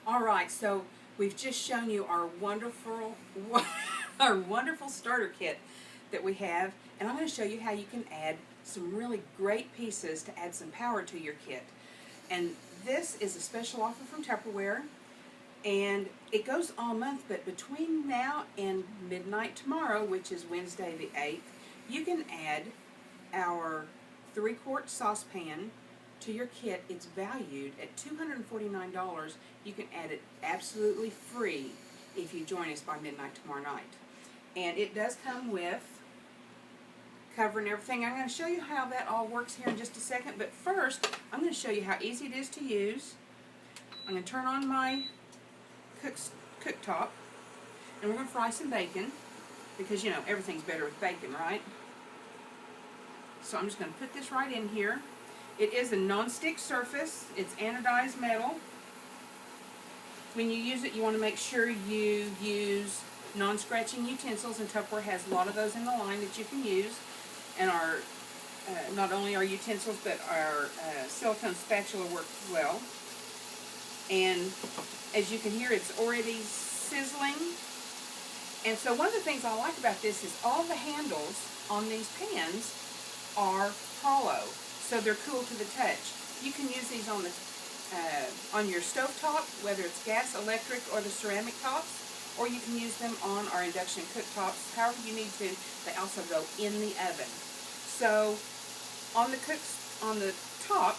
All right, so we've just shown you our wonderful, our wonderful starter kit that we have, and I'm going to show you how you can add some really great pieces to add some power to your kit. And this is a special offer from Tupperware, and it goes all month, but between now and midnight tomorrow, which is Wednesday the 8th, you can add our 3-quart saucepan to your kit. It's valued at $249. You can add it absolutely free if you join us by midnight tomorrow night. And it does come with cover and everything. I'm going to show you how that all works here in just a second, but first I'm going to show you how easy it is to use. I'm going to turn on my cooktop, and we're going to fry some bacon, because you know everything's better with bacon, right? So I'm just going to put this right in here. It is a non-stick surface. It's anodized metal. When you use it, you want to make sure you use non-scratching utensils, and Tupperware has a lot of those in the line that you can use. And our not only our utensils, but our silicone spatula works well. And as you can hear, it's already sizzling. And so one of the things I like about this is all the handles on these pans are hollow, so they're cool to the touch. You can use these on your stove top, whether it's gas, electric, or the ceramic tops, or you can use them on our induction cooktops, however you need to. They also go in the oven. So on the top,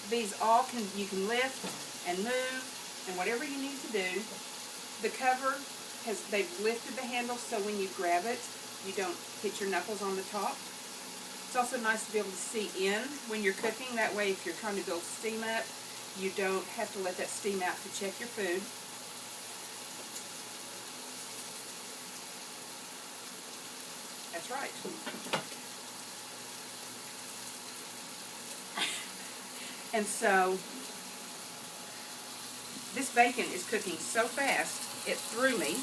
these all you can lift and move and whatever you need to do. The cover they've lifted the handle so when you grab it, you don't hit your knuckles on the top. It's also nice to be able to see in when you're cooking. That way, if you're trying to build steam up, you don't have to let that steam out to check your food. That's right. And so, this bacon is cooking so fast, it threw me.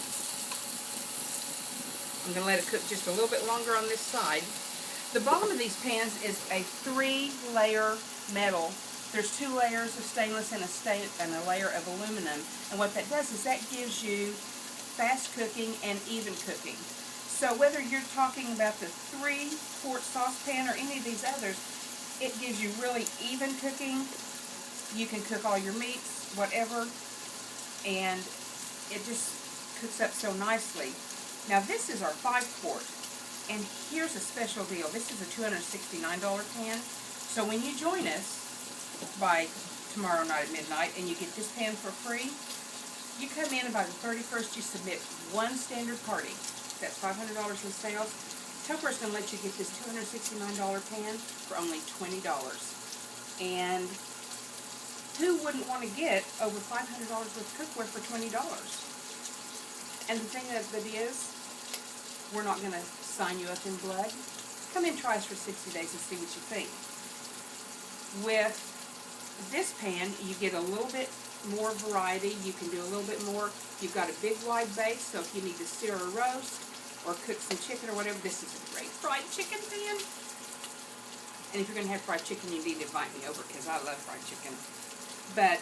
I'm going to let it cook just a little bit longer on this side. The bottom of these pans is a 3-layer metal. There's 2 layers of stainless and a layer of aluminum. And what that does is that gives you fast cooking and even cooking. So whether you're talking about the 3-quart saucepan or any of these others, it gives you really even cooking. You can cook all your meats, whatever, and it just cooks up so nicely. Now this is our 5-quart. And here's a special deal. This is a $269 pan. So when you join us by tomorrow night at midnight and you get this pan for free, you come in and by the 31st you submit one standard party. That's $500 in sales. Tupperware's going to let you get this $269 pan for only $20. And who wouldn't want to get over $500 worth of cookware for $20? And the thing of it is, we're not going to sign you up in blood. Come in, try us for 60 days and see what you think. With this pan, you get a little bit more variety. You can do a little bit more. You've got a big wide base, so if you need to sear or roast or cook some chicken or whatever, this is a great fried chicken pan. And if you're going to have fried chicken, you need to invite me over because I love fried chicken. But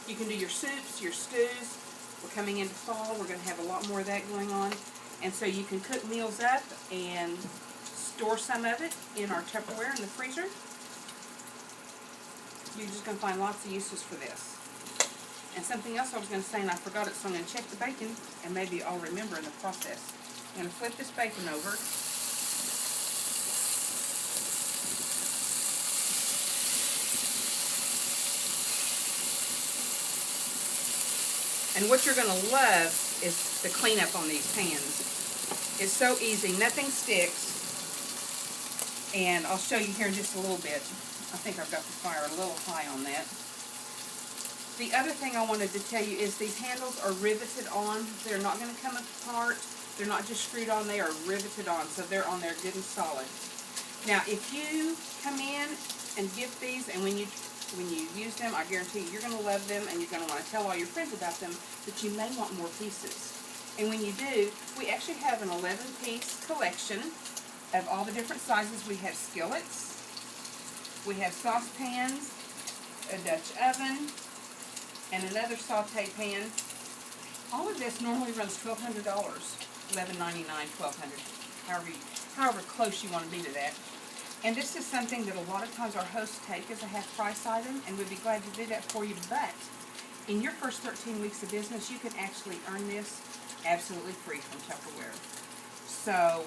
you can do your soups, your stews. We're coming into fall. We're going to have a lot more of that going on. And so you can cook meals up and store some of it in our Tupperware in the freezer. You're just going to find lots of uses for this. And something else I was going to say, and I forgot it, so I'm going to check the bacon, and maybe I'll remember in the process. I'm going to flip this bacon over. And what you're going to love is the cleanup on these pans. It's so easy. Nothing sticks. And I'll show you here in just a little bit. I think I've got the fire a little high on that. The other thing I wanted to tell you is these handles are riveted on. They're not going to come apart. They're not just screwed on. They are riveted on. So they're on there good and solid. Now, if you come in and gift these, and when you use them, I guarantee you're going to love them, and you're going to want to tell all your friends about them, but you may want more pieces. And when you do, we actually have an 11-piece collection of all the different sizes. We have skillets, we have saucepans, a Dutch oven, and another saute pan. All of this normally runs $1,200, $11.99, $1,200, however close you want to be to that. And this is something that a lot of times our hosts take as a half price item, and we'd be glad to do that for you. But in your first 13 weeks of business, you can actually earn this absolutely free from Tupperware. So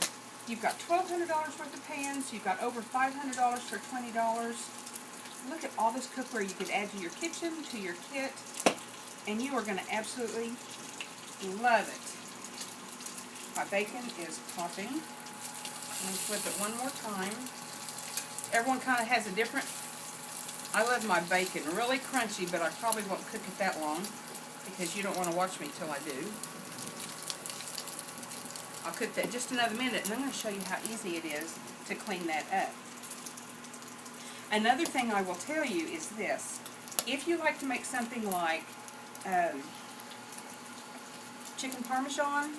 you've got $1,200 worth of pans. You've got over $500 for $20. Look at all this cookware you could add to your kitchen, to your kit, and you are going to absolutely love it. My bacon is popping. Let me flip it one more time. Everyone kind of has a different... I love my bacon really crunchy, but I probably won't cook it that long because you don't want to watch me till I do. I'll cook that just another minute, and I'm going to show you how easy it is to clean that up. Another thing I will tell you is this. If you like to make something like chicken parmesan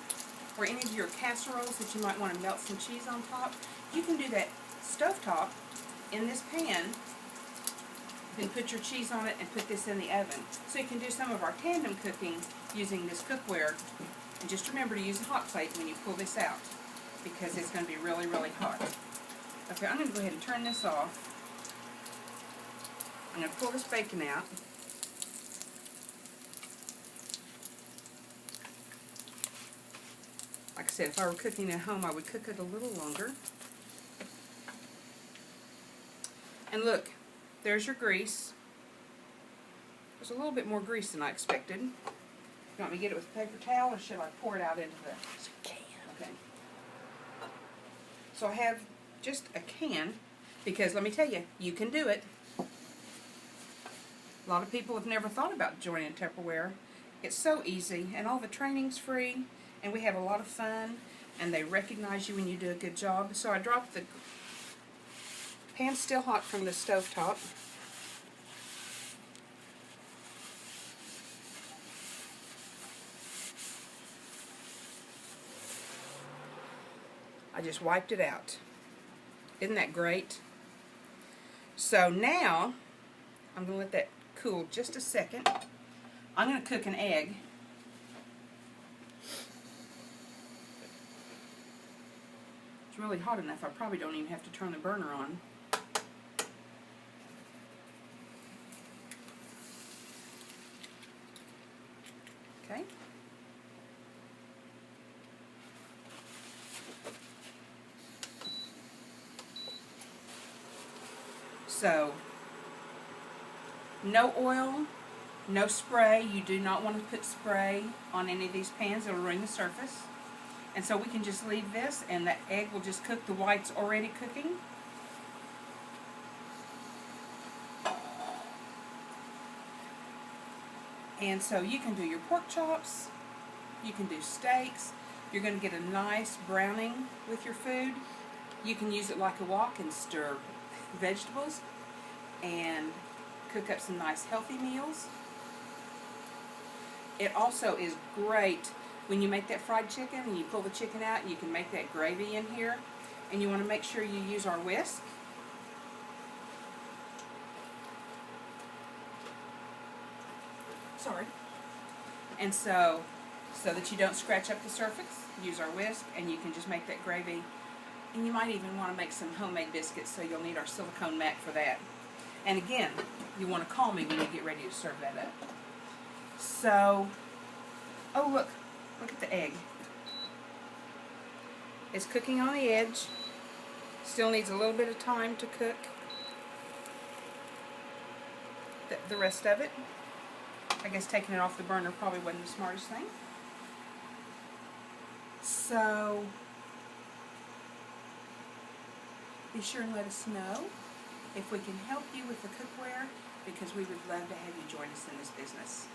or any of your casseroles that you might want to melt some cheese on top, you can do that stovetop in this pan. You can put your cheese on it and put this in the oven. So you can do some of our tandem cooking using this cookware. And just remember to use a hot plate when you pull this out, because it's going to be really, really hot. Okay, I'm going to go ahead and turn this off. I'm going to pull this bacon out. Like I said, if I were cooking at home, I would cook it a little longer. And look, there's your grease. There's a little bit more grease than I expected. You want me to get it with a paper towel, or should I pour it out into the can? Okay. So I have just a can, because let me tell you, you can do it. A lot of people have never thought about joining Tupperware. It's so easy, and all the training's free, and we have a lot of fun, and they recognize you when you do a good job. So I dropped the pan still hot from the stove top. I just wiped it out. Isn't that great? So now, I'm going to let that cool just a second. I'm going to cook an egg. It's really hot enough, I probably don't even have to turn the burner on. Okay. So, no oil, no spray. You do not want to put spray on any of these pans. It'll ruin the surface. And so we can just leave this, and that egg will just cook. The white's already cooking. And so you can do your pork chops, you can do steaks. You're going to get a nice browning with your food. You can use it like a wok and stir vegetables and cook up some nice healthy meals. It also is great when you make that fried chicken and you pull the chicken out, and you can make that gravy in here. And you want to make sure you use our whisk. Sorry. And so that you don't scratch up the surface, use our whisk, and you can just make that gravy. And you might even want to make some homemade biscuits, so you'll need our silicone mat for that. And again, you want to call me when you get ready to serve that up. So, oh look at the egg. It's cooking on the edge. Still needs a little bit of time to cook the rest of it. I guess taking it off the burner probably wasn't the smartest thing. So, be sure and let us know if we can help you with the cookware, because we would love to have you join us in this business.